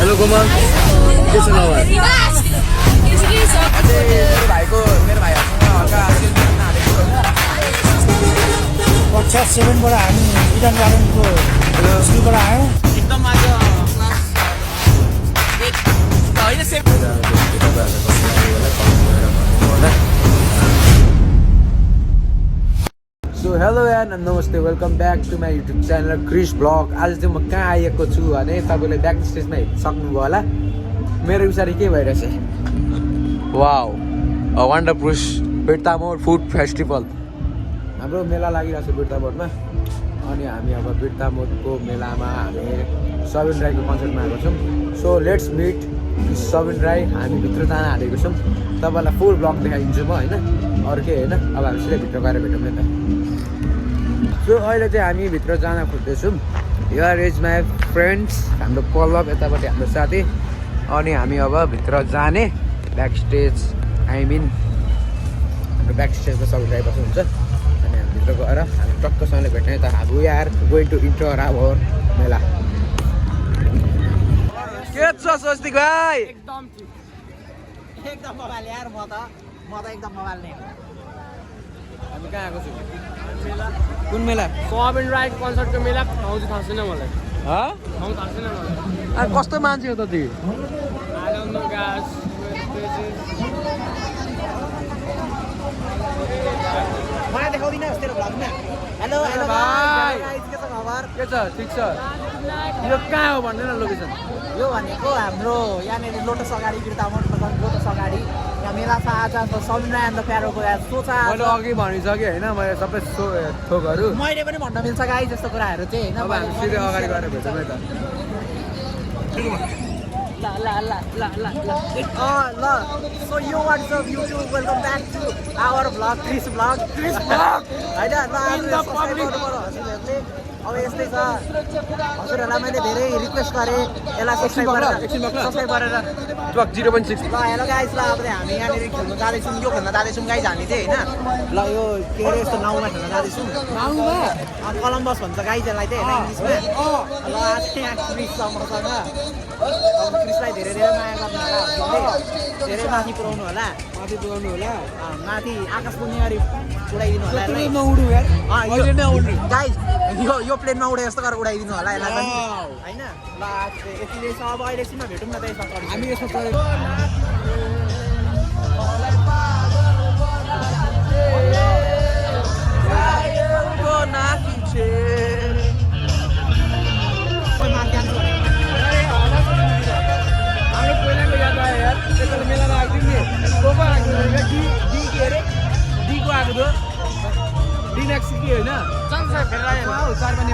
Hello कोमल के छ नभए मेरो भाइहरूसँग हल्का कक्षा 7 बाट हामी इडन गार्डनको स्कुलबाट आयौँ। एकदम आज होइन safe so hello and namaste welcome back to my YouTube channel Chris blog. आज चाहिँ म कहाँ आएको छु भने तपाईँले ब्याक स्टेजमा हेर्न सक्नुभयो होला। मेरो पछाडि के भइरहेछ वाउ वन्डरपुस बिर्तामोड फुड फेस्टिभल हाम्रो मेला लागिरहेको छ बिर्तामोडमा। अनि हामी अब बिर्तामोडको मेलामा हामी सबिन राईको कन्सर्टमा आएको छौँ। So let's meet Sabin Rai. हामी भित्र जान आँटेको छौँ। तपाईँलाई फुल ब्लग देखाइदिन्छु म होइन अरू के होइन। अब हामी सिधै भित्र गएर भेटौँ नि त। सो अहिले चाहिँ हामी भित्र जान खोज्दैछौँ। हियर इज माई फ्रेन्ड्स हाम्रो पल्लव यतापट्टि हाम्रो साथी। अनि हामी अब भित्र जाने ब्याक स्टेज आई मिन हाम्रो ब्याक स्टेजमा सबिन राई बस्नुहुन्छ। अनि हामी भित्र गएर हामी टक्कसँगले भेट्ने त हामी we are going to enter our mela. के छ स्वस्तिक भाइ? एकदम ठीक एकदम मोबाइल यार म त एकदम मोबाइल नै हो। हामी कहाँ आएको छौँ? कुन मेला? सबिन राईको कन्सर्टको मेला ठाउँ चाहिँ थाहा छैन मलाई। ठाउँ थाहा छैन मलाई। कस्तो मान्छे हो त तिमी? मलाई देखाउँदिनस् तेरो भ्लगमा। हेलो हेलो भाइ। के छ खबर? के छ? ठिक छ। यो कहाँ हो भन्दैन लोकेसन? यो भनेको हाम्रो यहाँनिर लोटस अगाडि बिर्तामोडमा लोटस अगाडि यहाँ मेला छ आज सबिन राई अन्त प्यारोको सोचा। मैले अघि भनिसकेँ होइन मैले सबै थोकहरू। मैले पनि भन्न मिल्छ गाई जस्तो कुराहरू चाहिँ होइन। अब हामी सिधै अगाडि गएर भेटौँ है त। ल सो यो WhatsApp YouTube welcome back to our vlog Chris vlog होइन। ल आज सब्सक्राइब गर्नुपर्छ हजुरहरूले। अब यस्तै छ हजुरहरूलाई मैले धेरै रिक्वेस्ट गरेँ यसलाई सब्सक्राइब गरेर 0.6 ल हेलो गाइस। ल अब हामी यहाँनिर खेल्न जाँदैछौँ। यो खेल्न जाँदैछौँ गाइस हामी चाहिँ होइन। ल यो के अरे यस्तो नाउँमा खेल्न जाँदैछौँ। नाउँमा कलम्बस भन्छ गाइस यसलाई चाहिँ होइन इङ्ग्लिसमा। ल आज यहाँ क्रिस छ मसँग। अब क्रिसलाई धेरै धेरै माया गर्नु होला हजुरले। धेरै माथि पुऱ्याउनु होला। माथि पुऱ्याउनु होला। माथि आकाश पुण्यगरी उडाइदिनु होला यसलाई। नउडु यार अहिले नै उड्नु गाइस यो प्लेनमा उडे जस्तो गरेर उडाइदिनु होला यसलाई पनि होइन। ल यतिले छ। अब अहिले एकछिनमा भेटौँ न त यसमा हामी यसमा पढेको हाम्रो पहिलाको याद आयो यार। त्यसले मेलामा आएको थियो नि को आएको थियो डी के अरे डीको आएको थियो डिनेक्स के होइन चार पनि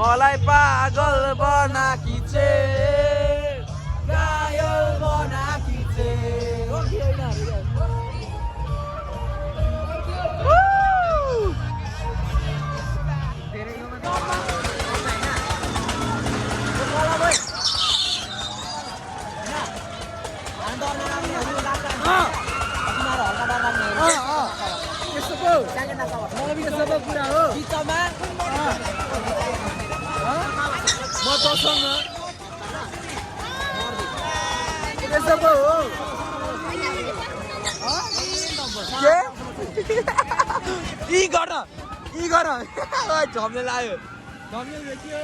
मलाई पागल बनाकी छे घायल बनाकी छे। कुरा हो म तसँग यसो पो हो के यी गर झम्ले लायो झम्ले भेट्यो।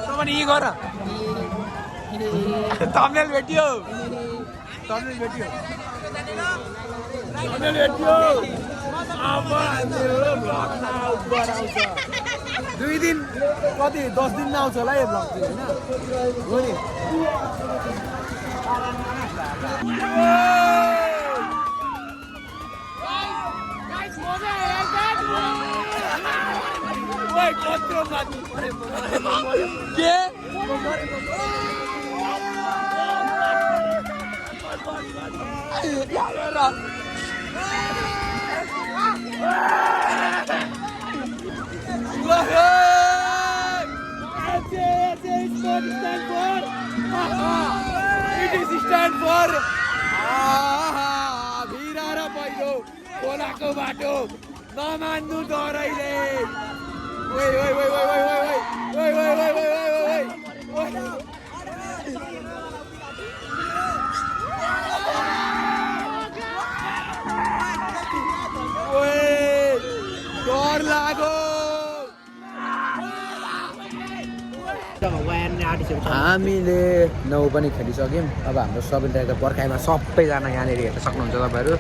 तपाईँ यी गर थम्बनेल भेट्यो। थम्बनेल भेट्यो। अब मेरो भ्लगमा उपर आउँछ 2 दिन कति 10 दिनमा आउँछ होला यो भ्लग चाहिँ होइन हो नि। खोलाको बाटो नमान्नु डराइले डर लाग्यो हामीले 9 पनि खेलिसक्यौँ अब हाम्रो सबैजना पर्खाइमा सबैजना यहाँनिर हेर्न सक्नुहुन्छ तपाईँहरू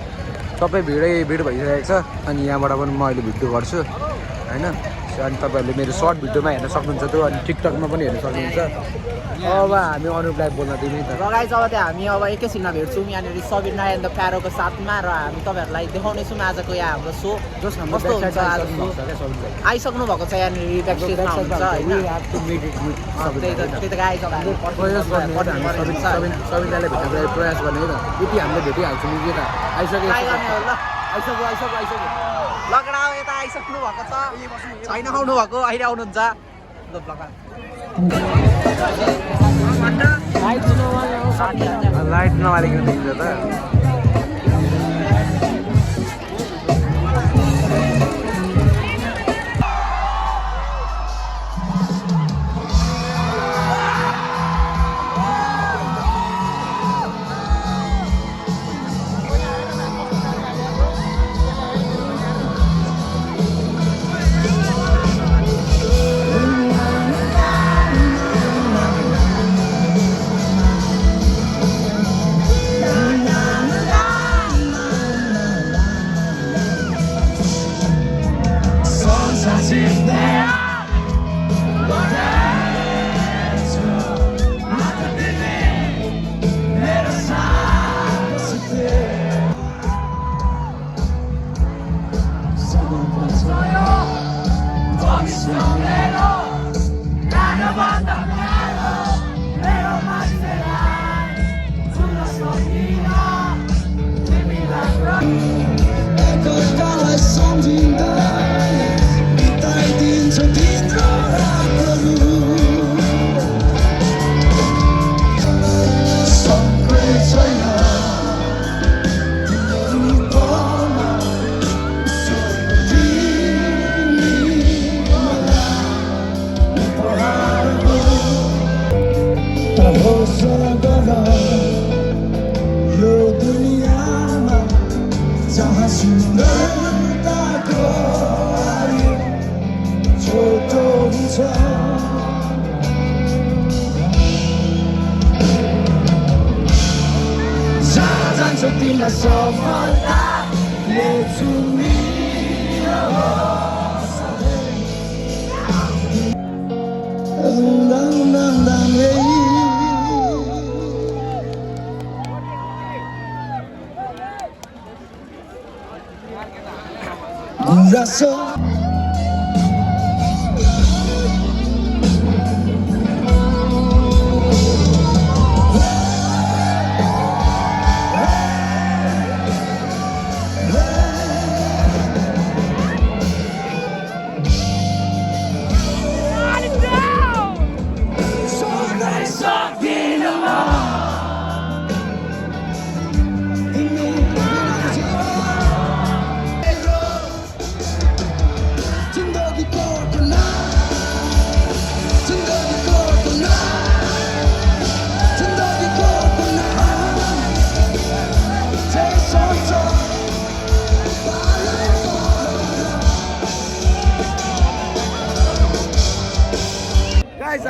सबै भिड भइसकेको छ अनि यहाँबाट पनि म अहिले भिडियो गर्छु होइन अनि तपाईँहरूले मेरो सर्ट भिडियोमा हेर्न सक्नुहुन्छ त्यो अनि टिकटकमा पनि हेर्न सक्नुहुन्छ अब हामी अनुपलाई बोल्न दिने त गाइस अब चाहिँ हामी अब एकैछिनमा भेट्छौँ यहाँनिर सबिर नारायण द प्यारोको साथमा र हामी तपाईँहरूलाई देखाउनेछौँ आजको यहाँ हाम्रो सो जस हाम्रो कस्तो हुन्छ आज आइसक्नु भएको छ यहाँनिर ब्याक स्टेजमा हुन्छ होइन त्यही त गाइस अब सबैजनाले भेट्ने प्रयास गर्ने है त यति हामीले भेटिहाल्छौँ कि त आइसक्यो लगडा यता आइसक्नु भएको छ छैन आउनु भएको अहिले आउनुहुन्छ लाइट नमालिकन देखिन्छ त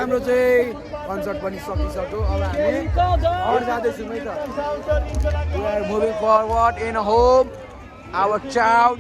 हाम्रो चाहिँ कन्सर्ट पनि सकिसक्यो अब हामी अरू जाँदैछौँ है त we are moving forward in a home our child